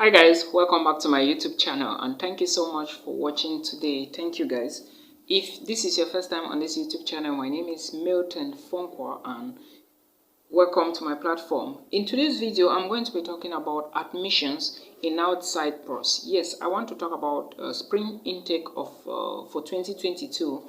Hi guys, welcome back to my YouTube channel and thank you so much for watching today. Thank you guys. If this is your first time on this YouTube channel, my name is Milton Fonkwa and welcome to my platform. In today's video, I'm going to be talking about admissions in Cyprus. Yes, I want to talk about spring intake of for 2022.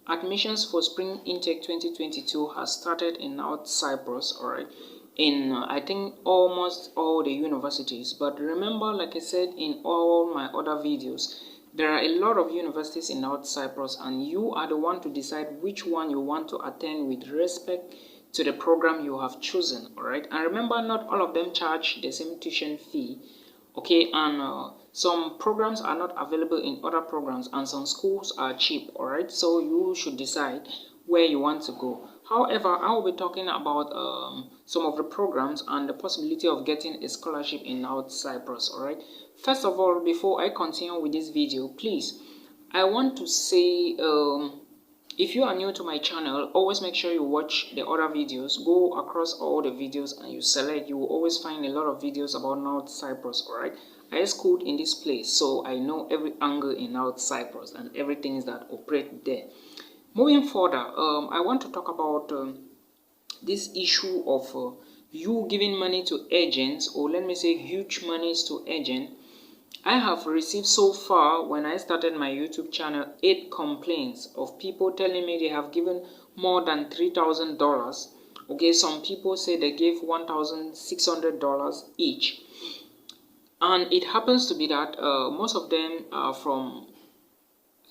Admissions for spring intake 2022 has started in Cyprus, alright, in I think almost all the universities. But remember, like I said in all my other videos, there are a lot of universities in Cyprus and you are the one to decide which one you want to attend with respect to the program you have chosen. All right, and remember, not all of them charge the same tuition fee. Okay, and some programs are not available in other programs and some schools are cheap. All right, so you should decide where you want to go. However, I will be talking about some of the programs and the possibility of getting a scholarship in Cyprus. All right, first of all, before I continue with this video, please, I want to say if you are new to my channel, always make sure you watch the other videos. Go across all the videos and you select. You will always find a lot of videos about North Cyprus. Alright, I schooled in this place, so I know every angle in North Cyprus and everything that operate there. Moving further, I want to talk about this issue of you giving money to agents, or let me say huge monies to agents. I have received so far, when I started my YouTube channel, 8 complaints of people telling me they have given more than $3,000. Okay, some people say they gave $1,600 each. And it happens to be that most of them are from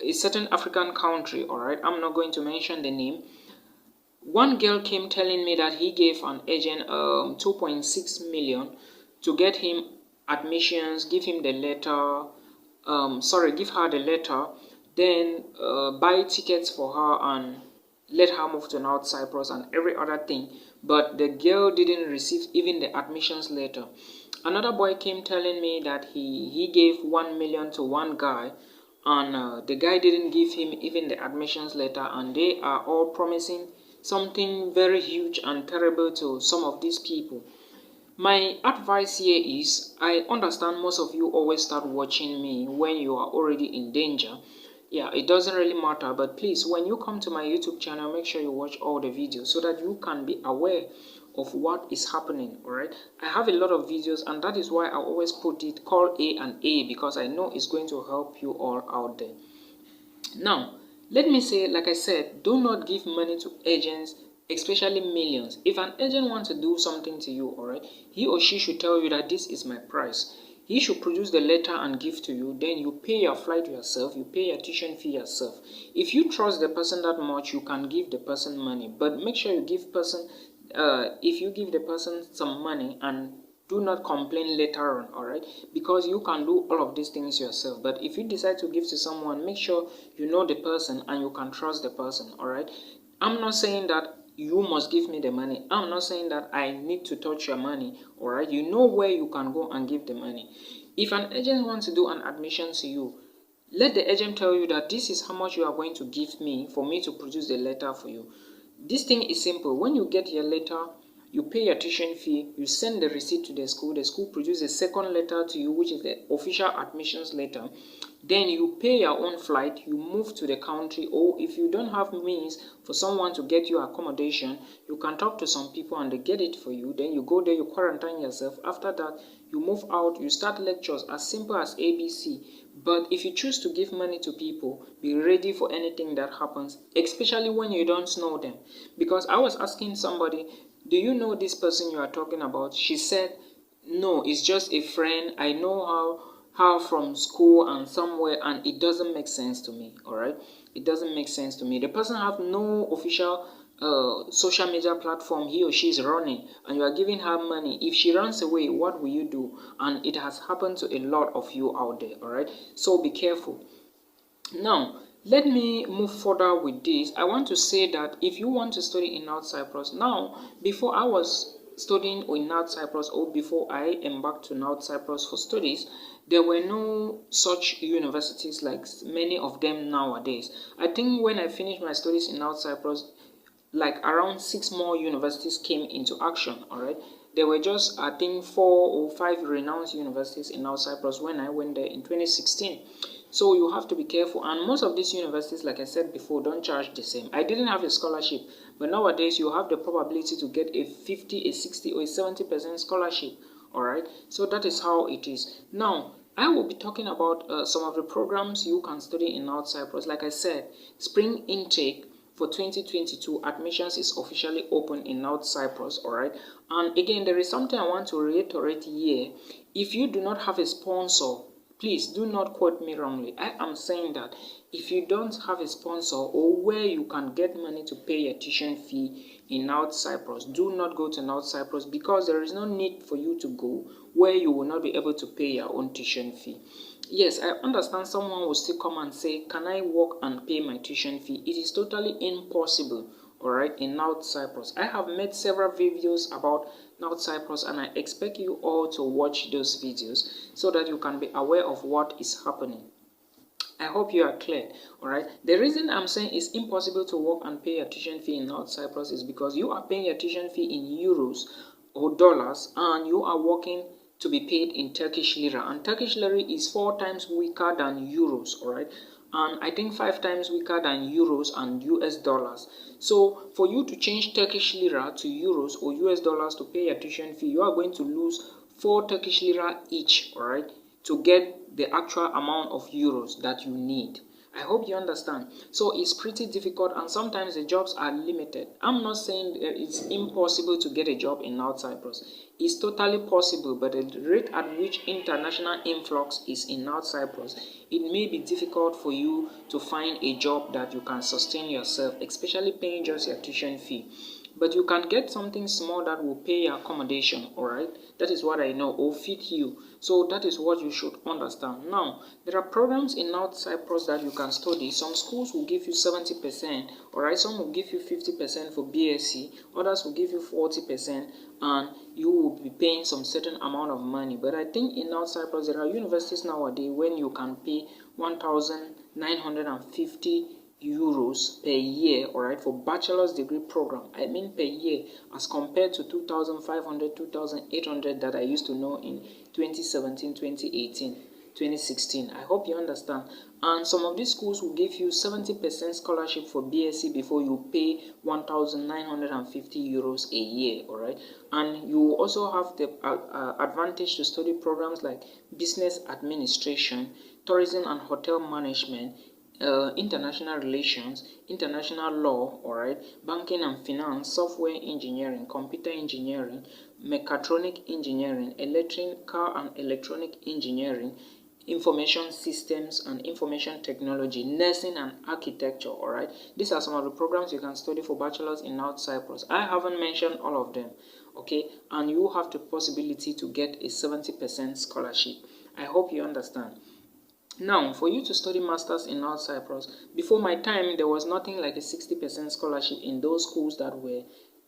a certain African country, alright? I'm not going to mention the name. One girl came telling me that he gave an agent 2.6 million to get him admissions, give him the letter, give her the letter, then buy tickets for her and let her move to North Cyprus and every other thing. But the girl didn't receive even the admissions letter. Another boy came telling me that he gave 1 million to one guy and the guy didn't give him even the admissions letter, and they are all promising something very huge and terrible to some of these people. My advice here is, I understand most of you always start watching me when you are already in danger. Yeah, it doesn't really matter, but please, when you come to my YouTube channel, make sure you watch all the videos so that you can be aware of what is happening. All right, I have a lot of videos and that is why I always put it call A and A, because I know it's going to help you all out there. Now, let me say, like I said, do not give money to agents, especially millions. If an agent wants to do something to you, alright, he or she should tell you that this is my price. He should produce the letter and give to you. Then you pay your flight yourself, you pay your tuition fee yourself. If you trust the person that much, you can give the person money. But make sure you give person, if you give the person some money, and do not complain later on, alright, because you can do all of these things yourself. But if you decide to give to someone, make sure you know the person and you can trust the person. Alright, I'm not saying that you must give me the money. I'm not saying that I need to touch your money. Alright, you know where you can go and give the money. If an agent wants to do an admission to you, let the agent tell you that this is how much you are going to give me for me to produce the letter for you. This thing is simple. When you get your letter, you pay your tuition fee, you send the receipt to the school produces a second letter to you, which is the official admissions letter. Then you pay your own flight, you move to the country, or if you don't have means for someone to get you accommodation, you can talk to some people and they get it for you. Then you go there, you quarantine yourself. After that, you move out, you start lectures, as simple as ABC. But if you choose to give money to people, be ready for anything that happens, especially when you don't know them. Because I was asking somebody, do you know this person you are talking about? She said, no, it's just a friend. I know her from school and somewhere, and it doesn't make sense to me. All right, it doesn't make sense to me. The person have no official social media platform he or she is running, and you are giving her money. If she runs away, what will you do? And it has happened to a lot of you out there. All right, so be careful. Now, let me move further with this. I want to say that if you want to study in North Cyprus, now, before I was studying in North Cyprus, or before I embarked to North Cyprus for studies, there were no such universities like many of them nowadays. I think when I finished my studies in North Cyprus, like around 6 more universities came into action. All right, There were just, I think, 4 or 5 renowned universities in North Cyprus when I went there in 2016. So you have to be careful, and most of these universities, like I said before, don't charge the same. I didn't have a scholarship, but nowadays you have the probability to get a 50, a 60, or a 70% scholarship. All right, so that is how it is. Now I will be talking about some of the programs you can study in North Cyprus. Like I said, spring intake for 2022 admissions is officially open in North Cyprus. All right, and again, there is something I want to reiterate here. If you do not have a sponsor, please do not quote me wrongly. I am saying that if you don't have a sponsor or where you can get money to pay your tuition fee in North Cyprus, do not go to North Cyprus, because there is no need for you to go where you will not be able to pay your own tuition fee. Yes, I understand someone will still come and say, can I work and pay my tuition fee? It is totally impossible, alright, in North Cyprus. I have made several videos about North Cyprus, and I expect you all to watch those videos so that you can be aware of what is happening. I hope you are clear, alright. The reason I'm saying it's impossible to work and pay your tuition fee in North Cyprus is because you are paying your tuition fee in euros or dollars, and you are working to be paid in Turkish lira, and Turkish lira is 4 times weaker than euros, alright, and I think 5 times weaker than euros and US dollars. So for you to change Turkish lira to euros or US dollars to pay your tuition fee, you are going to lose 4 Turkish lira each, alright, to get the actual amount of euros that you need. I hope you understand. So it's pretty difficult, and sometimes the jobs are limited. I'm not saying it's impossible to get a job in North Cyprus. It's totally possible, but the rate at which international influx is in North Cyprus, it may be difficult for you to find a job that you can sustain yourself, especially paying just your tuition fee. But you can get something small that will pay your accommodation, alright? That is what I know, or fit you. So that is what you should understand. Now, there are programs in North Cyprus that you can study. Some schools will give you 70%, alright? Some will give you 50% for BSc, others will give you 40%, and you will be paying some certain amount of money. But I think in North Cyprus, there are universities nowadays when you can pay 1,950 euros per year, alright, for bachelor's degree program. I mean per year, as compared to 2,500, 2,800 that I used to know in 2017, 2018, 2016. I hope you understand. And some of these schools will give you 70% scholarship for BSc before you pay 1,950 euros a year, alright. And you also have the advantage to study programs like business administration, tourism and hotel management, international relations, international law, alright, banking and finance, software engineering, computer engineering, mechatronic engineering, electrical and electronic engineering, information systems and information technology, nursing and architecture, alright. These are some of the programs you can study for bachelors in North Cyprus. I haven't mentioned all of them, okay, and you have the possibility to get a 70% scholarship. I hope you understand. Now, for you to study masters in North Cyprus, before my time, there was nothing like a 60% scholarship in those schools that were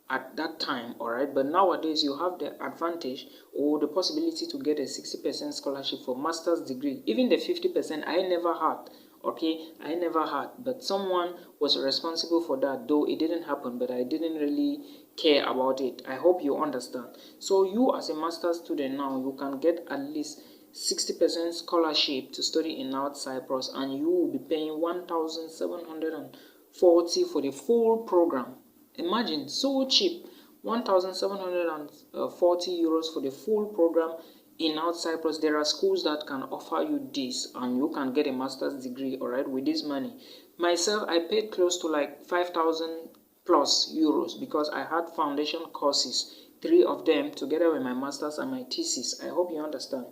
at that time, alright. But nowadays, you have the advantage or the possibility to get a 60% scholarship for master's degree. Even the 50%, I never had, okay, I never had. But someone was responsible for that, though it didn't happen, but I didn't really care about it. I hope you understand. So you as a master's student now, you can get at least 60% scholarship to study in North Cyprus, and you will be paying 1,740 for the full program. Imagine, so cheap, 1,740 euros for the full program in North Cyprus. There are schools that can offer you this, and you can get a master's degree, alright, with this money. Myself, I paid close to like 5,000 plus euros because I had foundation courses, 3 of them together with my master's and my thesis. I hope you understand.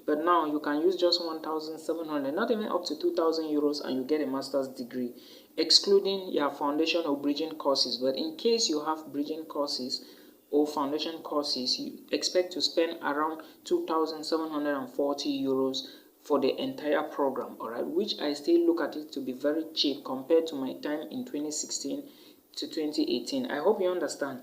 But now you can use just 1,700, not even up to 2,000 euros, and you get a master's degree, excluding your foundation or bridging courses. But in case you have bridging courses or foundation courses, you expect to spend around 2,740 euros for the entire program, alright, which I still look at it to be very cheap compared to my time in 2016 to 2018. I hope you understand.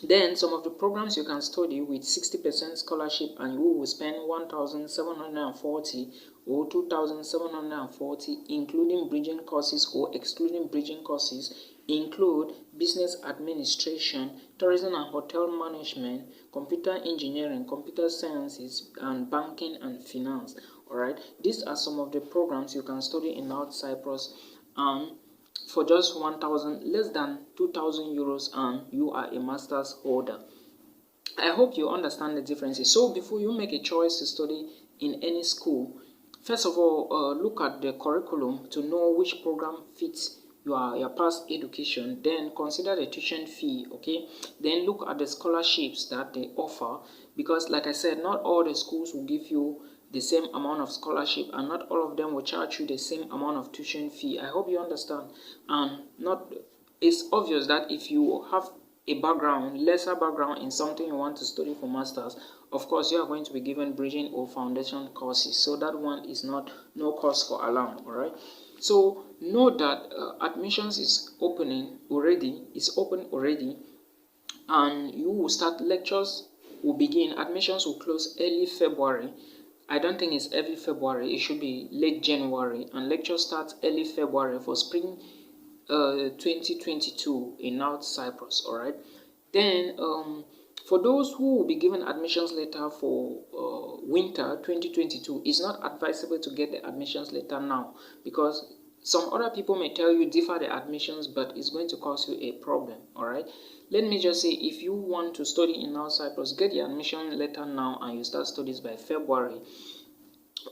Then some of the programs you can study with 60% scholarship, and you will spend 1,740 or 2,740, including bridging courses or excluding bridging courses, include business administration, tourism and hotel management, computer engineering, computer sciences, and banking and finance. Alright, these are some of the programs you can study in North Cyprus, and for just 1,000, less than 2,000 euros, and you are a master's holder. I hope you understand the differences. So before you make a choice to study in any school, first of all, look at the curriculum to know which program fits your past education. Then consider the tuition fee, okay? Then look at the scholarships that they offer, because like I said, not all the schools will give you the same amount of scholarship, and not all of them will charge you the same amount of tuition fee. I hope you understand. And not, it's obvious that if you have a lesser background in something you want to study for masters, of course you are going to be given bridging or foundation courses. So that one is not no cause for alarm. All right. So know that admissions is open already, and you will start. Lectures will begin. Admissions will close early February. I don't think it's early February. It should be late January, and lectures start early February for spring 2022 in North Cyprus. All right. Then for those who will be given admissions letter for winter 2022, it's not advisable to get the admissions letter now, because some other people may tell you defer the admissions, but it's going to cause you a problem. All right. Let me just say, if you want to study in North Cyprus, get the admission letter now and you start studies by February,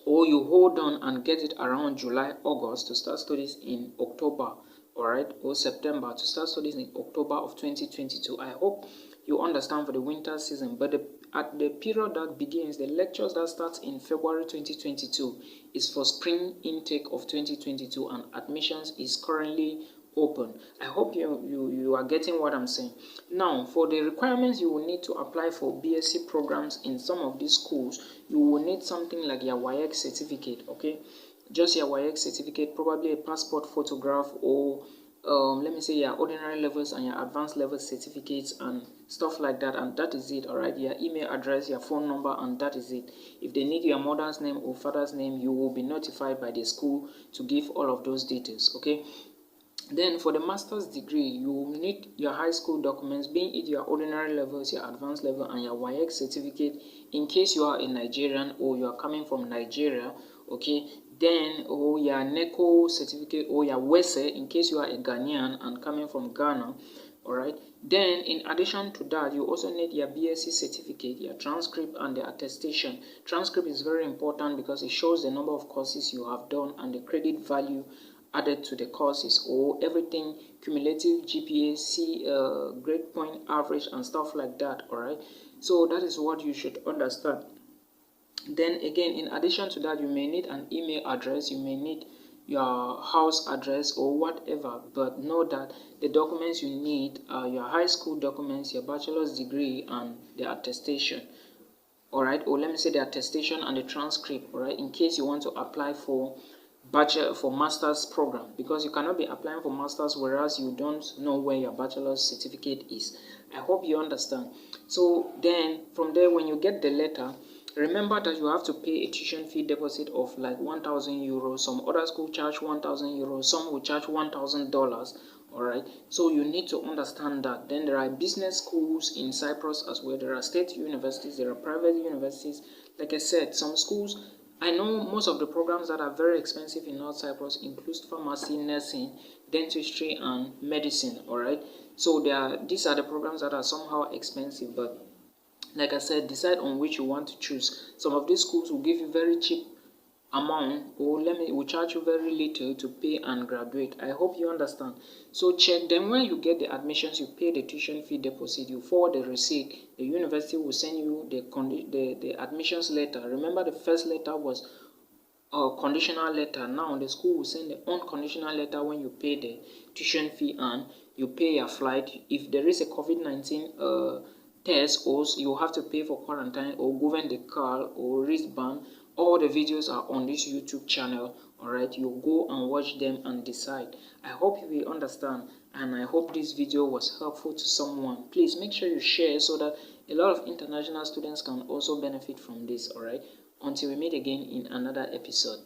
or you hold on and get it around July, August to start studies in October, all right, or September to start studies in October of 2022. I hope you understand for the winter season. But at the period that begins, the lectures that starts in February 2022 is for spring intake of 2022, and admissions is currently open. I hope you are getting what I'm saying. Now, for the requirements you will need to apply for BSc programs in some of these schools, you will need something like your WAEC certificate, okay? Just your WAEC certificate, probably a passport photograph, or let me say your ordinary levels and your advanced level certificates and stuff like that, and that is it. All right, your email address, your phone number, and that is it. If they need your mother's name or father's name, you will be notified by the school to give all of those details, okay? Then for the master's degree, you will need your high school documents, being it your ordinary levels, your advanced level, and your WAEC certificate in case you are a Nigerian or you are coming from Nigeria, okay? Then, or your NECO certificate or your WESE in case you are a Ghanaian and coming from Ghana, all right? Then, in addition to that, you also need your BSc certificate, your transcript, and the attestation. Transcript is very important because it shows the number of courses you have done and the credit value added to the courses, or everything, cumulative GPA, grade point average, and stuff like that. All right, so that is what you should understand. Then again, in addition to that, you may need an email address, you may need your house address or whatever, but know that the documents you need are your high school documents, your bachelor's degree, and the attestation. All right, or let me say the attestation and the transcript. All right, in case you want to apply for master's program, because you cannot be applying for master's whereas you don't know where your bachelor's certificate is. I hope you understand. So then from there, when you get the letter, remember that you have to pay a tuition fee deposit of like 1,000 euros. Some other schools charge 1,000 euros, some will charge $1,000. All right, so you need to understand that. Then there are business schools in Cyprus as well. There are state universities, there are private universities. Like I said, some schools, I know most of the programs that are very expensive in North Cyprus include pharmacy, nursing, dentistry, and medicine. All right, so these are the programs that are somehow expensive, but like I said, decide on which you want to choose. Some of these schools will give you very cheap amount, or will charge you very little to pay and graduate. I hope you understand. So check. Then when you get the admissions, you pay the tuition fee deposit, you forward the receipt, the university will send you the admissions letter. Remember, the first letter was a conditional letter. Now the school will send the unconditional letter when you pay the tuition fee and you pay your flight. If there is a COVID-19 test, or you have to pay for quarantine or govern the car or wristband, all the videos are on this YouTube channel. All right, you go and watch them and decide. I hope you will understand, and I hope this video was helpful to someone. Please make sure you share so that a lot of international students can also benefit from this. All right, until we meet again in another episode.